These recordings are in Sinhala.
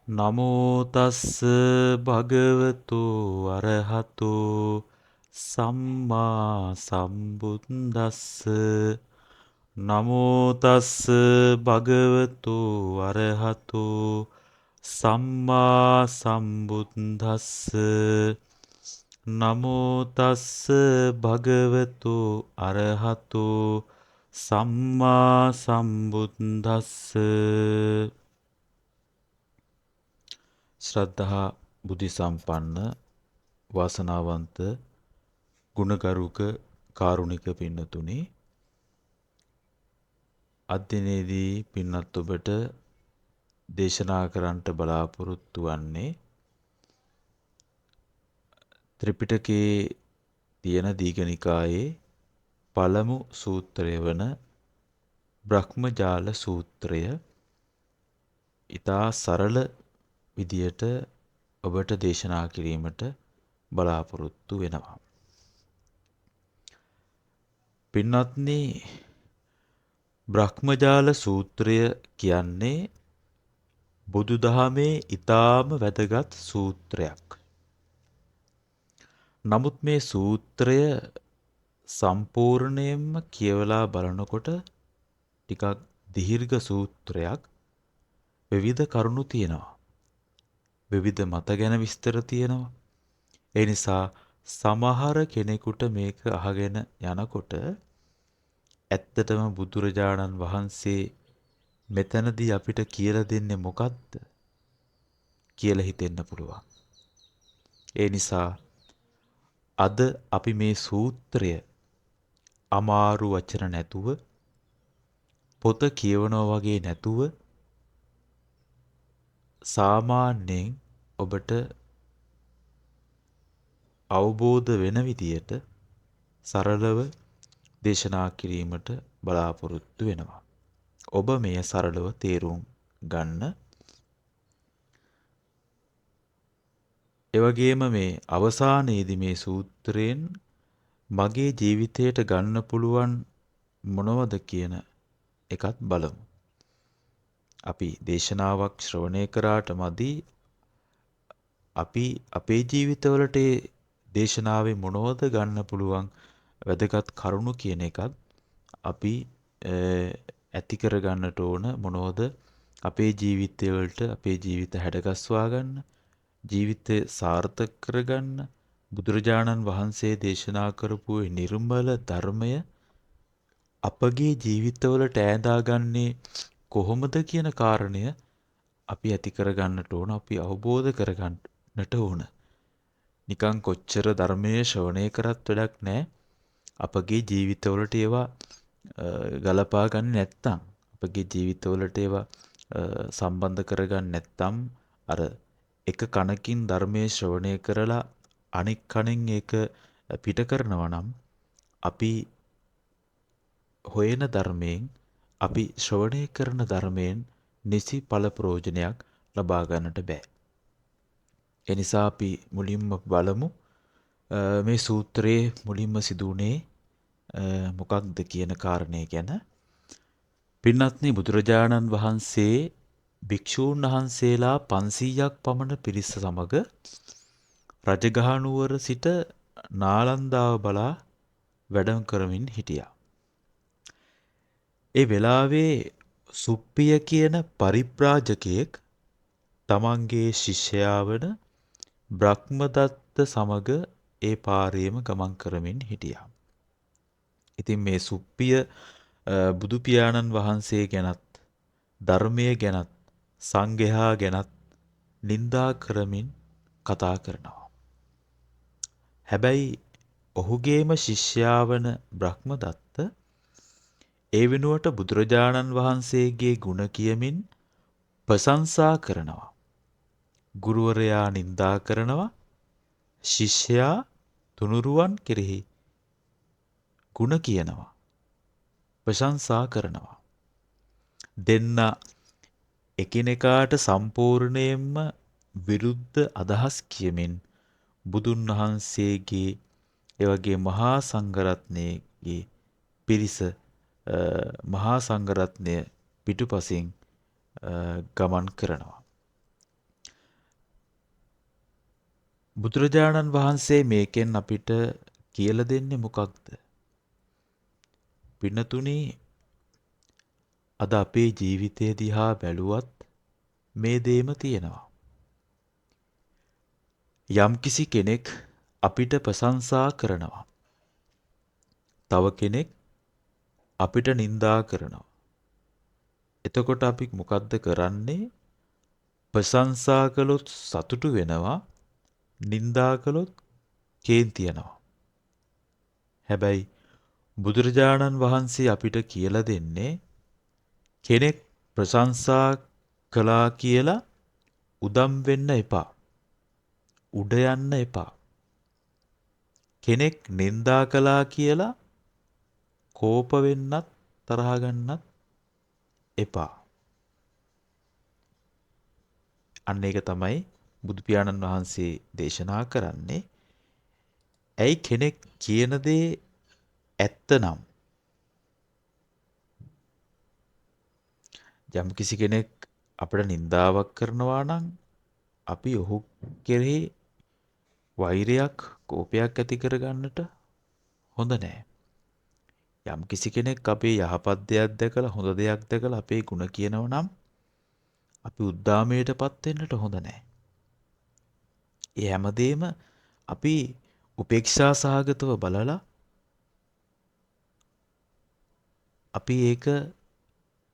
නමෝ තස්ස භගවතු අරහතු සම්මා සම්බුද්දස්ස නමෝ තස්ස භගවතු අරහතු සම්මා සම්බුද්දස්ස නමෝ තස්ස භගවතු අරහතු සම්මා සම්බුද්දස්ස ශ්‍රද්ධහා බුද්ධ සම්පන්න වාසනාවන්ත ගුණගරුක කාරුණික පින්නතුනි අද්දිනේදී පින්නත් ඔබට දේශනා කරන්නට බලාපොරොත්තු වන්නේ ත්‍රිපිටකයේ තියෙන දීඝනිකායේ පළමු සූත්‍රය වන බ්‍රහ්මජාල සූත්‍රය ඊටා සරල විදියට ඔබට දේශනා කිරීමට බලාපොරොත්තු වෙනවා. පින්වත්නි බ්‍රහ්මජාල සූත්‍රය කියන්නේ බුදුදහමේ ඊටාම වැදගත් සූත්‍රයක්. නමුත් මේ සූත්‍රය සම්පූර්ණයෙන්ම කියවලා බලනකොට ටිකක් දීර්ඝ සූත්‍රයක්. විවිධ කරුණු තියෙනවා. විවිධ මත ගැන විස්තර තියෙනවා. ඒ නිසා සමහර කෙනෙකුට මේක අහගෙන යනකොට ඇත්තටම බුදුරජාණන් වහන්සේ මෙතනදී අපිට කියලා දෙන්නේ මොකක්ද කියලා හිතෙන්න පුළුවන්. ඒ නිසා අද අපි මේ සූත්‍රය අමාරු වචන නැතුව පොත කියවනවා වගේ නැතුව සාමාන්‍යයෙන් ඔබට අවබෝධ වෙන විදියට සරලව දේශනා කිරීමට බලාපොරොත්තු වෙනවා. ඔබ මෙය සරලව තේරුම් ගන්න. ඒ වගේම මේ අවසානයේදී මේ සූත්‍රයෙන් මගේ ජීවිතයට ගන්න පුළුවන් මොනවද කියන එකත් බලමු. අපි දේශනාවක් ශ්‍රවණය කරාට මදි අපි අපේ ජීවිතවලට දේශනාවේ මොනවද ගන්න පුළුවන් වැදගත් කරුණු කියන එකත් අපි ඇති කර ගන්නට ඕන මොනවද අපේ ජීවිතවලට අපේ ජීවිත හැඩගස්වා ගන්න ජීවිතය සාර්ථක කරගන්න බුදුරජාණන් වහන්සේ දේශනා කරපු නිර්මල ධර්මය අපගේ ජීවිතවලට ඈඳාගන්නේ කොහොමද කියන කාරණය අපි ඇති කරගන්නට ඕන අපි අවබෝධ කරගන්නට ඕන. නිකන් කොච්චර ධර්මයේ ශ්‍රවණය කරත් වැඩක් නැහැ. අපගේ ජීවිතවලට ඒවා ගලපා ගන්න නැත්නම් අපගේ ජීවිතවලට ඒවා සම්බන්ධ කරගන්න නැත්නම් අර එක කනකින් ධර්මයේ ශ්‍රවණය කරලා අනෙක් කනෙන් ඒක පිට කරනවා නම් අපි හොයන ධර්මයෙන් අපි ශ්‍රවණය කරන ධර්මයෙන් නිසි ඵල ප්‍රයෝජනයක් ලබා ගන්නට බෑ. ඒ නිසා අපි මුලින්ම බලමු මේ සූත්‍රයේ මුලින්ම සිදුුනේ මොකක්ද කියන කාරණේ ගැන. පින්වත්නි බුදුරජාණන් වහන්සේ භික්ෂූන් වහන්සේලා 500ක් පමණ පිරිස සමග රජගහනුවර සිට නාලන්දාව බලා වැඩම කරමින් හිටියා. ඒ වෙලාවේ සුප්පිය කියන පරිබ්‍රාජකයෙක් තමන්ගේ ශිෂ්‍යයා වන බ්‍රහ්මදත්ත සමග ඒ පාරේම ගමන් කරමින් හිටියා. ඉතින් මේ සුප්පිය බුදු පියාණන් වහන්සේ ගැනත් ධර්මයේ ගැනත් සංඝයා ගැනත් නිඳා කරමින් කතා කරනවා. හැබැයි ඔහුගේම ශිෂ්‍යයා වන බ්‍රහ්මදත්ත ඒ වෙනුවට බුදුරජාණන් වහන්සේගේ ගුණ කියමින් ප්‍රශංසා කරනවා. ගුරුවරයා නිඳා කරනවා. ශිෂ්‍යයා තුනුරුවන් කෙරෙහි ගුණ කියනවා. ප්‍රශංසා කරනවා. දෙන්න එකිනෙකාට සම්පූර්ණයෙන්ම විරුද්ධ අදහස් කියමින් බුදුන් වහන්සේගේ ඒ වගේ මහා සංඝරත්නයේ පිරිස මහා සංඝරත්නය පිටුපසින් ගමන් කරනවා. බුදුරජාණන් වහන්සේ මේකෙන් අපිට කියලා දෙන්නේ මොකක්ද? පින්නතුනි, අද අපේ ජීවිතය දිහා බැලුවත් මේ දේම තියෙනවා. යම්කිසි කෙනෙක් අපිට ප්‍රශංසා කරනවා. තව කෙනෙක් අපිට නිඳා කරනවා. එතකොට අපි මොකද්ද කරන්නේ? ප්‍රශංසා කළොත් සතුටු වෙනවා, නිඳා කළොත් කේන්ති යනවා. හැබැයි බුදුරජාණන් වහන්සේ අපිට කියලා දෙන්නේ කෙනෙක් ප්‍රශංසා කළා කියලා උදම් වෙන්න එපා. උඩ යන්න එපා. කෙනෙක් නිඳා කළා කියලා කෝප වෙන්නත් තරහ ගන්නත් එපා. අන්න ඒක තමයි බුදු පියාණන් වහන්සේ දේශනා කරන්නේ. ඇයි කෙනෙක් කියන දේ ඇත්තනම් යම් කිසි කෙනෙක් අපිට නිඳාවක් කරනවා නම් අපි ඔහු කෙරෙහි වෛරයක්, කෝපයක් ඇති කරගන්නට හොඳ නැහැ. යම් කිසි කෙනෙක් අපේ යහපත් දෙයක් දැකලා හොඳ දෙයක් දැකලා අපේ ಗುಣ කියනවා නම් අපි උද්දාමයටපත් වෙන්නට හොඳ නැහැ. ඒ හැමදේම අපි උපේක්ෂා සහගතව බලලා අපි ඒක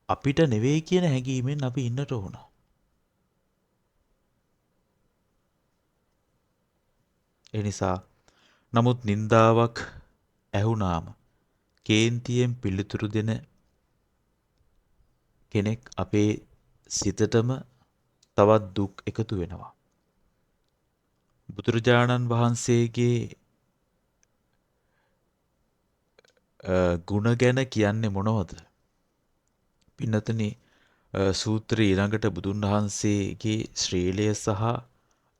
අපිට නෙවෙයි කියන හැඟීමෙන් අපි ඉන්නට ඕන. ඒ නිසා නමුත් නින්දාවක් ඇහුණාම කේන්තියෙන් පිළිතුරු දෙන කෙනෙක් අපේ සිතටම තවත් දුක් එකතු වෙනවා. බුදුරජාණන් වහන්සේගේ ගුණ ගැන කියන්නේ මොනවද? පින්නතනි, සූත්‍රය ඊළඟට බුදුන් වහන්සේගේ ශ්‍රීලය සහ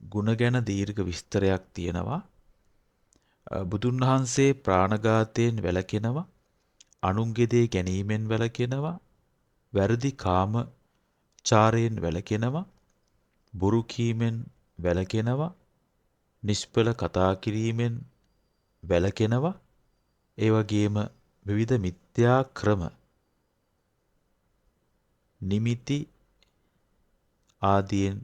ගුණ ගැන දීර්ඝ විස්තරයක් තියෙනවා. බුදුන් වහන්සේ ප්‍රාණඝාතයෙන් වැළකෙනවා, අනුන්ගේ දේ ගැනීමෙන් වැළකෙනවා, වැරදි කාමචාරයෙන් වැළකෙනවා, බොරු කීමෙන් වැළකෙනවා, නිෂ්පල කතා කිරීමෙන් වැළකෙනවා. ඒ වගේම විවිධ මිත්‍යා ක්‍රම නිමිති ආදීන්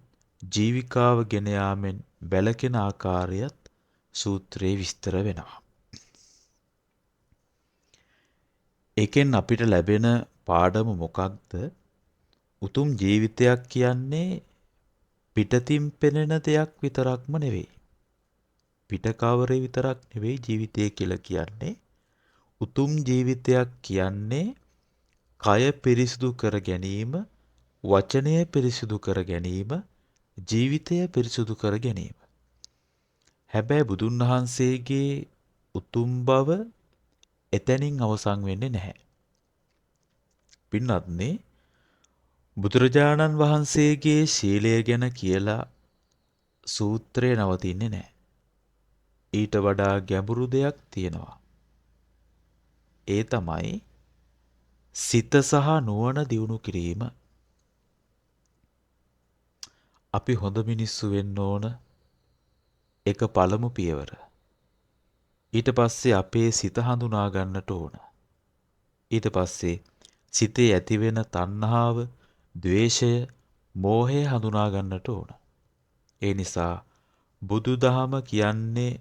ජීවිකාව ගෙන යාමෙන් වැළකෙන ආකාරයත් සූත්‍රයේ විස්තර වෙනවා. ඒකෙන් අපිට ලැබෙන පාඩම මොකක්ද? උතුම් ජීවිතයක් කියන්නේ පිටතින් පෙනෙන දෙයක් විතරක්ම නෙවෙයි. පිටකවරේ විතරක් නෙවෙයි ජීවිතය කියලා කියන්නේ. උතුම් ජීවිතයක් කියන්නේ කය පිරිසිදු කර ගැනීම, වචනය පිරිසිදු කර ගැනීම, ජීවිතය පිරිසිදු කර ගැනීම. හැබැයි බුදුන් වහන්සේගේ උතුම් බව එතනින් අවසන් වෙන්නේ නැහැ. පින්වත්නි, බුදුරජාණන් වහන්සේගේ ශීලය ගැන කියලා සූත්‍රය නවතින්නේ නැහැ. ඊට වඩා ගැඹුරු දෙයක් තියෙනවා. ඒ තමයි සිත සහ නුවණ දියුණු කිරීම. අපි හොඳ මිනිස්සු වෙන්න ඕන. ඒක පළමු පියවර. ඊට පස්සේ අපේ සිත හඳුනා ගන්නට ඕන. ඊට පස්සේ සිතේ ඇතිවෙන තණ්හාව, ද්වේෂය, මෝහය හඳුනා ගන්නට ඕන. ඒ නිසා බුදුදහම කියන්නේ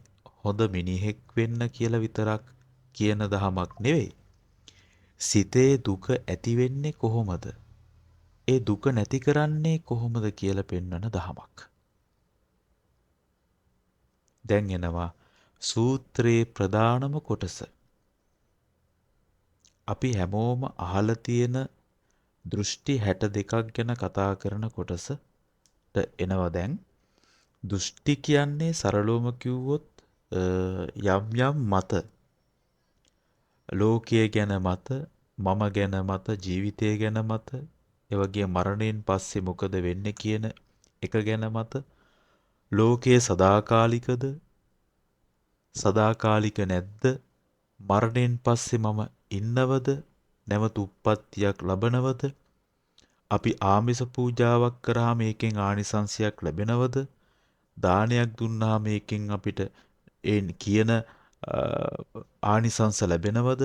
හොඳ මිනිහෙක් වෙන්න කියලා විතරක් කියන දහමක් නෙවෙයි. සිතේ දුක ඇති වෙන්නේ කොහොමද? ඒ දුක නැති කරන්නේ කොහොමද කියලා පෙන්වන දහමක්. දැන් එනවා සූත්‍රයේ ප්‍රධානම කොටස. අපි හැමෝම අහලා තියෙන දෘෂ්ටි 62ක් ගැන කතා කරන කොටසට එනවා දැන්. දෘෂ්ටි කියන්නේ සරලවම කිව්වොත් යම් යම් මත. ලෝකය ගැන මත, මම ගැන මත, ජීවිතය ගැන මත, ඒ වගේ මරණයෙන් පස්සේ මොකද වෙන්නේ කියන එක ගැන මත. ලෝකයේ සදාකාලිකද? සදාකාලික නැද්ද? මරණයෙන් පස්සේ මම ඉන්නවද? නැවත උප්පත්තියක් ලබනවද? අපි ආමිස පූජාවක් කරාම ඒකෙන් ආනිසංසයක් ලැබෙනවද? දානයක් දුන්නාම මේකෙන් අපිට ඒ කියන ආනිසංස ලැබෙනවද?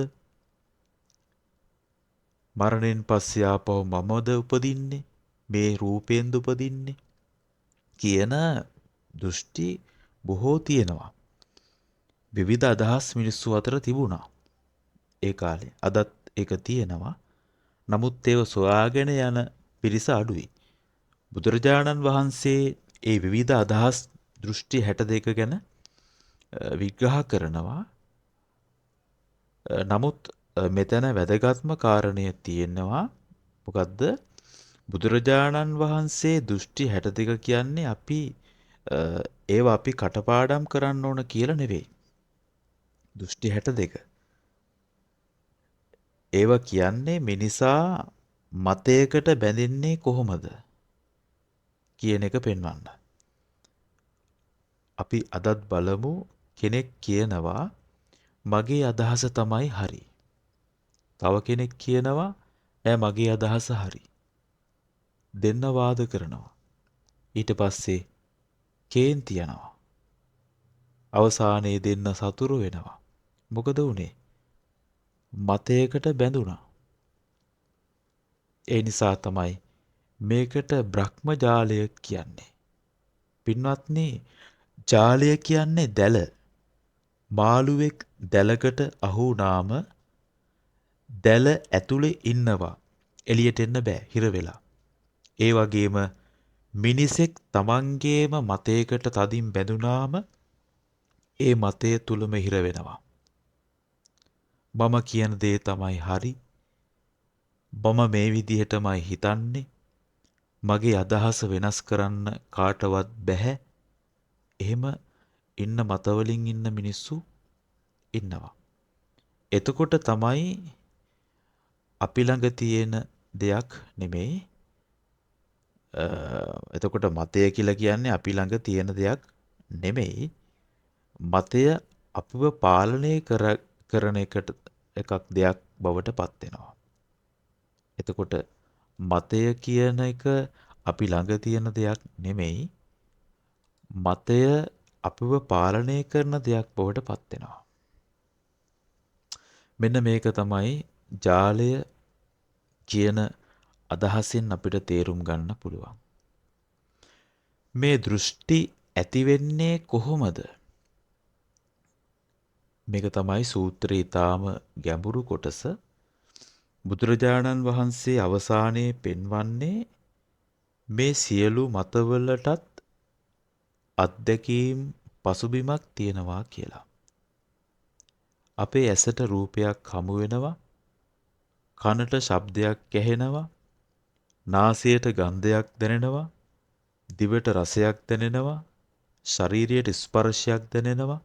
මරණයෙන් පස්සේ ආපහු මමද උපදින්නේ? මේ රූපයෙන්ද උපදින්නේ? කියන දෘෂ්ටි බොහෝ තියෙනවා. විවිධ අදහස් මිනිස්සු අතර තිබුණා ඒ කාලේ. අදත් ඒක තියෙනවා. නමුත් ඒව සොයාගෙන යන පිරිස අඩුයි. බුදුරජාණන් වහන්සේ ඒ විවිධ අදහස් දෘෂ්ටි 62 ගැන විග්‍රහ කරනවා. නමුත් මෙතන වැදගත්ම කාරණය තියෙනවා. මොකද්ද? බුදුරජාණන් වහන්සේ දෘෂ්ටි 62 කියන්නේ ඒවා අපි කටපාඩම් කරන්න ඕන කියලා නෙවෙයි. දෘෂ්ටි 62. ඒවා කියන්නේ මිනිසා මතයකට බැඳෙන්නේ කොහොමද කියන එක පෙන්වන්න. අපි අදත් බලමු කෙනෙක් කියනවා මගේ අදහස තමයි හරි. තව කෙනෙක් කියනවා මගේ අදහස හරි. දෙන්න වාද කරනවා. ඊට පස්සේ කේන්ති යනවා. අවසානයේ දෙන්න සතුරු වෙනවා. මොකද උනේ? මතයකට බැඳුණා. ඒ නිසා තමයි මේකට බ්‍රහ්මජාලය කියන්නේ. පින්වත්නි, ජාලය කියන්නේ දැල. මාළුවෙක් දැලකට අහු වුණාම දැල ඇතුලේ ඉන්නවා. එළියට එන්න බෑ හිර වෙලා. ඒ වගේම මිනිසෙක් තමන්ගේම මතයකට තදින් බැඳුනාම ඒ මතය තුලම හිර වෙනවා. මම කියන දේ තමයි හරි. මම මේ විදිහටමයි හිතන්නේ. මගේ අදහස වෙනස් කරන්න කාටවත් බැහැ. එහෙම ඉන්න මතවලින් ඉන්න මිනිස්සු ඉන්නවා. එතකොට තමයි අපි ළඟ තියෙන දෙයක් නෙමෙයි. එතකොට මතය කියලා කියන්නේ අපි ළඟ තියෙන දෙයක් නෙමෙයි. මතය අපිව පාලනය කරන එකක් දෙයක් බවට පත් වෙනවා. එතකොට මතය කියන එක අපි ළඟ තියෙන දෙයක් නෙමෙයි. මතය අපිව පාලනය කරන දෙයක් බවට පත් වෙනවා. මෙන්න මේක තමයි ජාලය කියන අදහසින් අපිට තේරුම් ගන්න පුළුවන්. මේ දෘෂ්ටි ඇති වෙන්නේ කොහොමද? මේක තමයි සූත්‍රයේ ඊටාම ගැඹුරු කොටස. බුදුරජාණන් වහන්සේ අවසානයේ පෙන්වන්නේ මේ සියලු මතවලටත් අත්දැකීම් පසුබිමක් තියෙනවා කියලා. අපේ ඇසට රූපයක් හමු වෙනවා, කනට ශබ්දයක් ඇහෙනවා, නාසයට ගන්ධයක් දැනෙනවා, දිවට රසයක් දැනෙනවා, ශරීරයට ස්පර්ශයක් දැනෙනවා,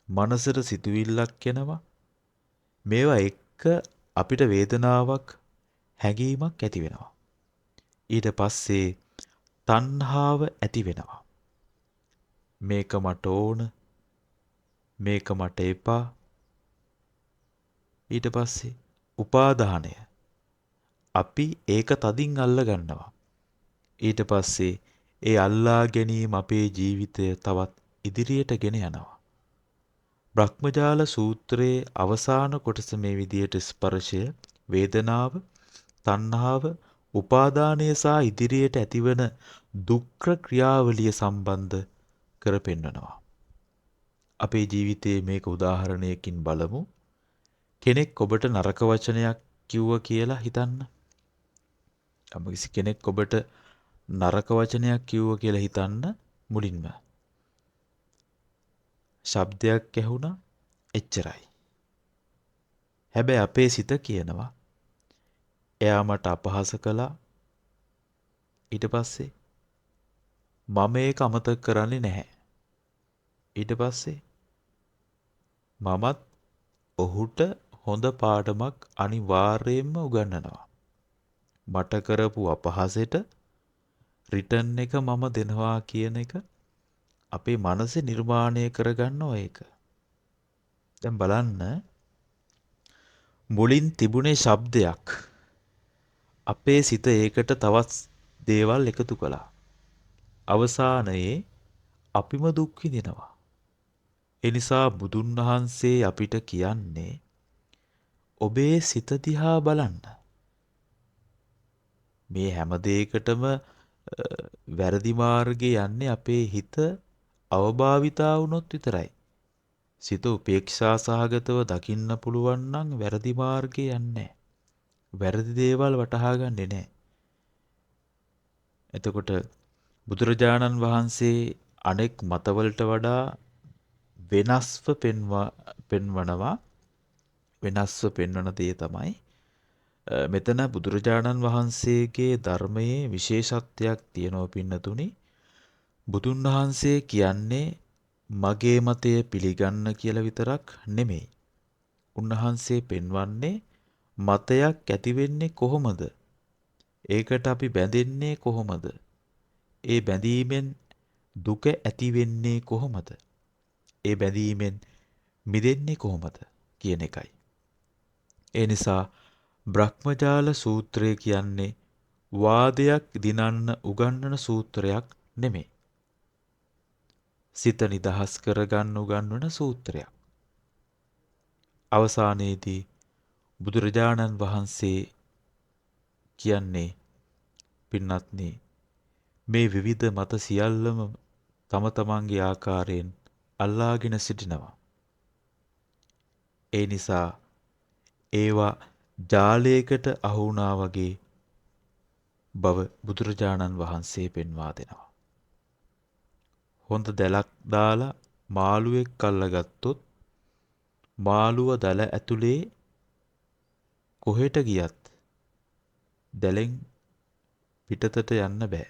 මනසට සිතුවිල්ලක් එනවා. මේවා එක්ක අපිට වේදනාවක්, හැඟීමක් ඇති වෙනවා. ඊට පස්සේ තණ්හාව ඇති වෙනවා. මේක මට ඕන, මේක මට එපා. ඊට පස්සේ උපාදානය. අපි ඒක තදින් අල්ල ගන්නවා. ඊට පස්සේ ඒ අල්ලා ගැනීම අපේ ජීවිතය තවත් ඉදිරියට ගෙන යනවා. බ්‍රහ්මජාල සූත්‍රයේ අවසාන කොටස මේ විදියට ස්පර්ශය, වේදනාව, තණ්හාව, උපාදානය සහ ඉදිරියට ඇතිවන දුක්ඛ ක්‍රියාවලිය සම්බන්ධ කර පෙන්වනවා. අපේ ජීවිතයේ මේක උදාහරණයකින් බලමු. කෙනෙක් ඔබට නරක වචනයක් කිව්වා කියලා හිතන්න. කිසි කෙනෙක් ඔබට නරක වචනයක් කිව්වා කියලා හිතන්න මුලින්ම. ශබ්දයක් ඇහුණා එච්චරයි. හැබැයි අපේ සිත කියනවා එයා මට අපහාස කළා. ඊට පස්සේ මම ඒක අමතක කරන්නේ නැහැ. ඊට පස්සේ මමත් ඔහුට හොඳ පාඩමක් අනිවාර්යයෙන්ම උගන්වනවා. මට කරපු අපහාසෙට රිටර්න් එක මම දෙනවා කියන එක අපේ මනසේ නිර්මාණය කරගන්නවා ඒක. දැන් බලන්න මුලින් තිබුණේ ශබ්දයක්. අපේ සිත ඒකට තවත් දේවල් එකතු කළා. අවසානයේ අපිම දුක් විඳිනවා. ඒ නිසා බුදුන් වහන්සේ අපිට කියන්නේ ඔබේ සිත දිහා බලන්න. මේ හැම දෙයකටම වැරදි මාර්ගේ යන්නේ අපේ හිත අවභාවිතා වුණොත් විතරයි. සිත උපේක්ෂා සහගතව දකින්න පුළුවන් නම් වැරදි මාර්ගේ යන්නේ. වැරදි දේවල් වටහා ගන්නෙ නෑ. එතකොට බුදුරජාණන් වහන්සේ අනෙක් මතවලට වඩා වෙනස්ව පෙන්වනවා. වෙනස්ව පෙන්වන දේ තමයි මෙතන බුදුරජාණන් වහන්සේගේ ධර්මයේ විශේෂත්වයක් තියෙනවා පින්නතුනි. බුදුන් වහන්සේ කියන්නේ මගේ මතය පිළිගන්න කියලා විතරක් නෙමෙයි. උන්වහන්සේ පෙන්වන්නේ මතයක් ඇති වෙන්නේ කොහොමද? ඒකට අපි බැඳෙන්නේ කොහොමද? ඒ බැඳීමෙන් දුක ඇති වෙන්නේ කොහොමද? ඒ බැඳීමෙන් මිදෙන්නේ කොහොමද කියන එකයි. ඒ නිසා බ්‍රහ්මජාල සූත්‍රය කියන්නේ වාදයක් දිනන්න උගන්වන සූත්‍රයක් නෙමෙයි. සිත නිදහස් කරගන්න උගන්වන සූත්‍රයක්. අවසානයේදී බුදුරජාණන් වහන්සේ කියන්නේ පින්වත්නි මේ විවිධ මත සියල්ලම තම තමන්ගේ ආකාරයෙන් අල්ලාගෙන සිටිනවා. ඒ නිසා ඒවා ජාලයකට අහු වුණා වගේ බව බුදුරජාණන් වහන්සේ පෙන්වා දෙනවා. හොඳ දැලක් දාලා මාළුවෙක් අල්ලගත්තොත් මාළුව දැල ඇතුලේ කොහෙට ගියත් දැලෙන් පිටතට යන්න බෑ.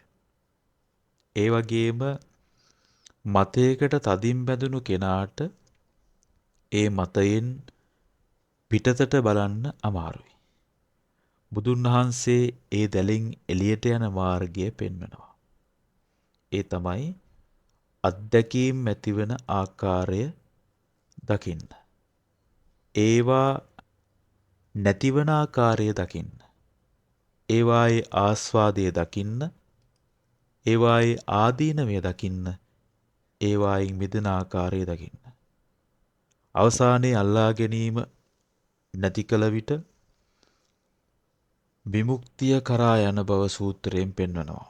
ඒ වගේම මතයකට තදින් බැඳුණු කෙනාට ඒ මතයෙන් පිටතට බලන්න අමාරුයි. බුදුන් වහන්සේ ඒ දැලින් එළියට යන මාර්ගය පෙන්වනවා. ඒ තමයි අත්දැකීම් ඇතිවන ආකාරය දකින්න. ඒවා නැතිවන ආකාරය දකින්න. ඒවායේ ආස්වාදය දකින්න. ඒවායේ ආදීනවය දකින්න. ඒවායින් මිදෙන ආකාරය දකින්න. අවසානයේ අල්ලා ගැනීම නැති කල විට විමුක්තිය කරා යන බව සූත්‍රයෙන් පෙන්වනවා.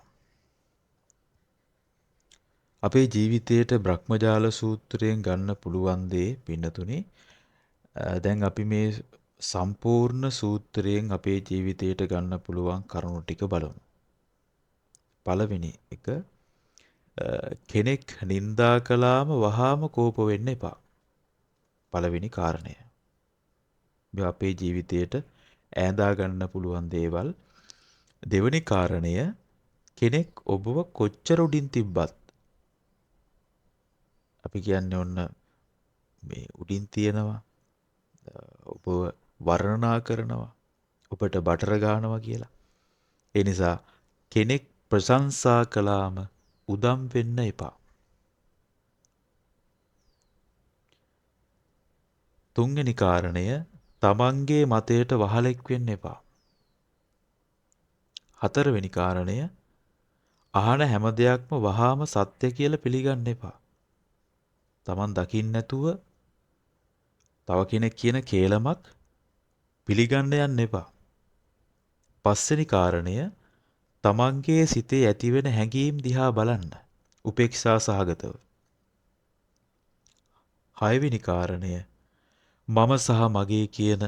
අපේ ජීවිතයට බ්‍රහ්මජාල සූත්‍රයෙන් ගන්න පුළුවන් දේ පින්නතුනේ දැන් අපි මේ සම්පූර්ණ සූත්‍රයෙන් අපේ ජීවිතයට ගන්න පුළුවන් කරුණු ටික බලමු. පළවෙනි එක කෙනෙක් නිඳා කළාම වහාම කෝප වෙන්න එපා. පළවෙනි කාරණය. මේ අපේ ජීවිතයට ඈඳා ගන්න පුළුවන් දේවල්. දෙවෙනි කාරණය කෙනෙක් ඔබව කොච්චර උඩින් තිබ්බත් අපි කියන්නේ ඔන්න මේ උඩින් තියනවා ඔබ වර්ණනා කරනවා ඔබට බටර ගන්නවා කියලා. ඒ නිසා කෙනෙක් ප්‍රශංසා කළාම උදම් වෙන්න එපා. තුන්වෙනි කාරණය තමන්ගේ මතයට වහලෙක් වෙන්න එපා. හතරවෙනි කාරණය අහන හැම දෙයක්ම වහාම සත්‍ය කියලා පිළිගන්න එපා. තමන් දකින්න නැතුව තව කෙනෙක් කියන කේලමක් පිළිගන්න යන්න එපා. පස්වෙනි කාරණය තමන්ගේ සිතේ ඇතිවෙන හැඟීම් දිහා බලන්න. උපේක්ෂා සහගතව. හයවෙනි කාරණය මම සහ මගේ කියන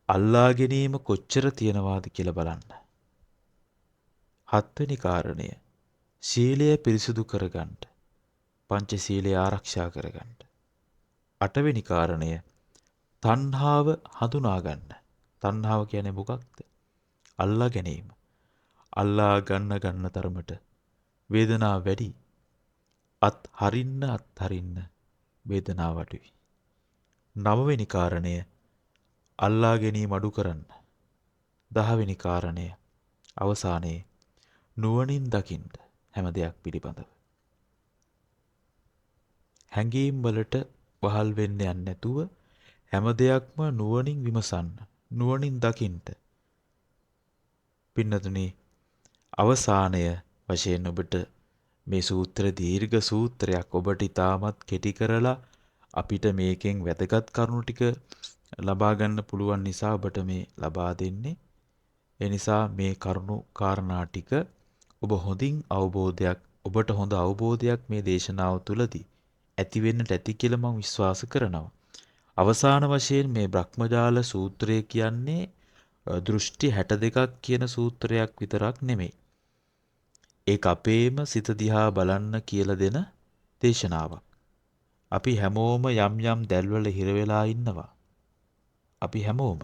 අල්ලා ගැනීම කොච්චර තියනවාද කියලා බලන්න. හත්වෙනි කාරණය ශීලය පිරිසුදු කරගන්න. පංචශීලය ආරක්ෂා කරගන්න. අටවෙනි කාරණය තණ්හාව හඳුනා ගන්න. තණ්හාව කියන්නේ මොකක්ද? අල්ලා ගැනීම. අල්ලා ගන්න තරමට වේදනාව වැඩි. අත්හරින්න වේදනාව අඩුයි. නවවෙනි කාරණය අල්ලා ගැනීම අඩු කරන්න. දහවෙනි කාරණය අවසානයේ නුවණින් දකින්න හැම දෙයක් පිළිබඳව. හැඟීම් වලට වහල් වෙන්න යන්නේ නැතුව හැම දෙයක්ම නුවණින් විමසන්න. නුවණින් දකින්න. පින්නතුනි අවසානය වශයෙන් ඔබට මේ සූත්‍රය දීර්ඝ සූත්‍රයක්. ඔබට ඉතාමත් කෙටි කරලා අපිට මේකෙන් වැදගත් කරුණු ටික ලබා ගන්න පුළුවන් නිසා ඔබට මේ ලබා දෙන්නේ. ඒ නිසා මේ කරුණු කාරණා ටික ඔබ හොඳින් ඔබට හොඳ අවබෝධයක් මේ දේශනාව තුළදී ඇති වෙන්නට ඇති කියලා මම විශ්වාස කරනවා. අවසාන වශයෙන් මේ බ්‍රහ්මජාල සූත්‍රය කියන්නේ දෘෂ්ටි 62ක් කියන සූත්‍රයක් විතරක් නෙමෙයි. ඒක අපේම සිත දිහා බලන්න කියලා දෙන දේශනාවක්. අපි හැමෝම යම් යම් දැල්වල හිර වෙලා ඉන්නවා. අපි හැමෝම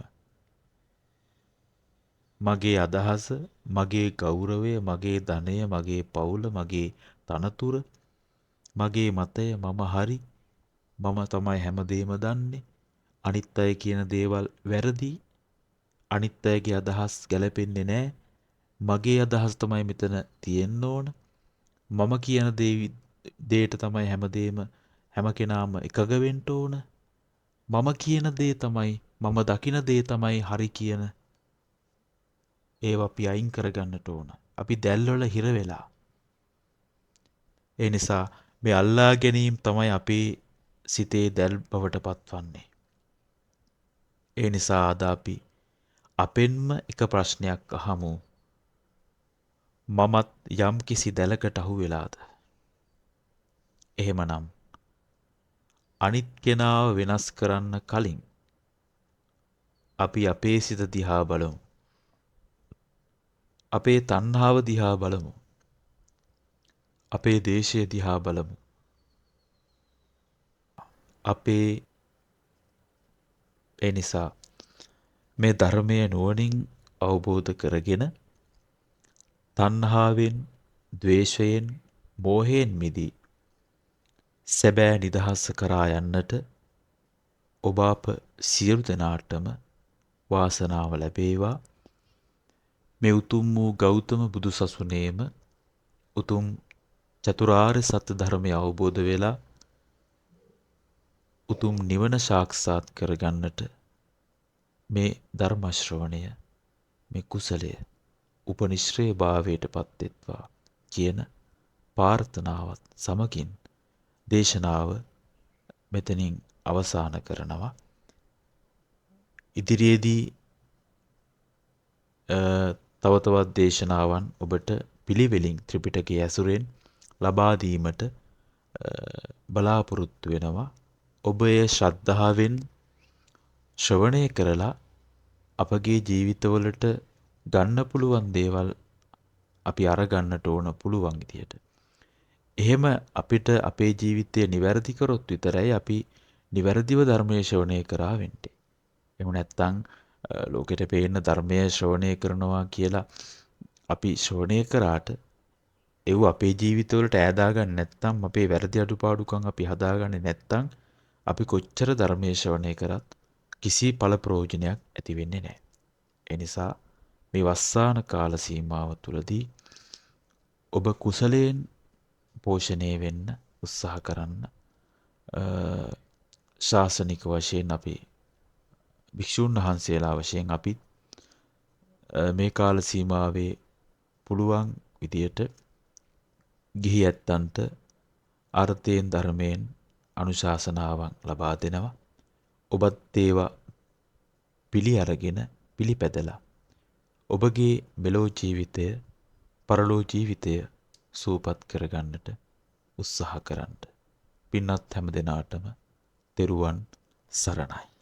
මගේ අදහස, මගේ ගෞරවය, මගේ ධනය, මගේ පවුල, මගේ තනතුර, මගේ මතය, මම හරි, මම තමයි හැමදේම දන්නේ. අනිත් අය කියන දේවල් වැරදි. අනිත් අයගේ අදහස් ගැලපෙන්නේ නැහැ. මගේ අදහස් තමයි මෙතන තියෙන්න ඕන. මම කියන දේට තමයි හැම කෙනාම එකග වෙන්න ඕන. මම කියන දේ තමයි, මම දකින දේ තමයි හරි කියන ඒව අපි අයින් කරගන්නට ඕන. අපි දැල්වල හිර වෙලා. ඒ නිසා මේ අල්ලා ගැනීම තමයි අපේ සිතේ දැල් බවට පත්වන්නේ. ඒ නිසා අද අපි අපෙන්ම එක ප්‍රශ්නයක් අහමු. මමත් යම් කිසි දැලකට අහු වෙලාද? එහෙමනම් අනිත් කෙනාව වෙනස් කරන්න කලින් අපි අපේ සිත දිහා බලමු. අපේ තණ්හාව දිහා බලමු. අපේ දේශය දිහා බලමු. ඒ නිසා මේ ධර්මය නුවණින් අවබෝධ කරගෙන තණ්හාවෙන්, ద్వේෂයෙන්, මෝහයෙන් මිදී සැබෑ නිදහස කරා යන්නට ඔබ අප සියලු දෙනාටම වාසනාව ලැබේවා. මේ උතුම් වූ ගෞතම බුදුසසුනේම උතුම් චතුරාර්ය සත්‍ය ධර්මය අවබෝධ වෙලා උතුම් නිවන සාක්ෂාත් කරගන්නට මේ ධර්ම ශ්‍රවණය, මේ කුසලය උපනිශ්‍රේ භාවයට පත්වෙත්වා කියන ප්‍රාර්ථනාවත් සමගින් දේශනාව මෙතනින් අවසන් කරනවා. ඉදිරියේදී තව තවත් දේශනාවන් ඔබට පිළිවෙලින් ත්‍රිපිටකයේ ඇසුරෙන් ලබා දීමට බලාපොරොත්තු වෙනවා. ඔබ ඒ ශ්‍රද්ධාවෙන් ශ්‍රවණය කරලා අපගේ ජීවිතවලට ගන්න පුළුවන් දේවල් අපි අරගන්නට ඕන පුළුවන් විදියට. එහෙම අපිට අපේ ජීවිතය නිවැරදි කරොත් විතරයි අපි නිවැරදිව ධර්මයේ ශ්‍රවණය කරා වෙන්නේ. එහෙම නැත්නම් ලෝකෙට පේන ධර්මයේ ශ්‍රවණය කරනවා කියලා අපි ශ්‍රවණය කරාට ඒව අපේ ජීවිතවලට ඈදා ගන්න නැත්නම් අපේ වැරදි අඩුපාඩුකම් අපි හදාගන්නේ නැත්නම් අපි කොච්චර ධර්මයේ ශ්‍රවණය කරත් කිසි ඵල ප්‍රයෝජනයක් ඇති වෙන්නේ නැහැ. ඒ නිසා මේ වස්සාන කාල සීමාව තුළදී ඔබ කුසලයෙන් පෝෂණය වෙන්න උත්සාහ කරන්න. ශාසනික වශයෙන් අපි භික්ෂුන් වහන්සේලා වශයෙන් අපි මේ කාල සීමාවේ පුළුවන් විදියට ගිහි ඇත්තන්ට අර්ථයෙන් ධර්මයෙන් අනුශාසනාවන් ලබා දෙනවා. ඔබත් ඒවා පිළි අරගෙන පිළිපැදලා ඔබගේ මෙලෝ ජීවිතය, පරලෝ ජීවිතය සූපත් කරගන්නට උත්සාහ කරන්න. පින්වත් හැම දෙනාටම තෙරුවන් සරණයි.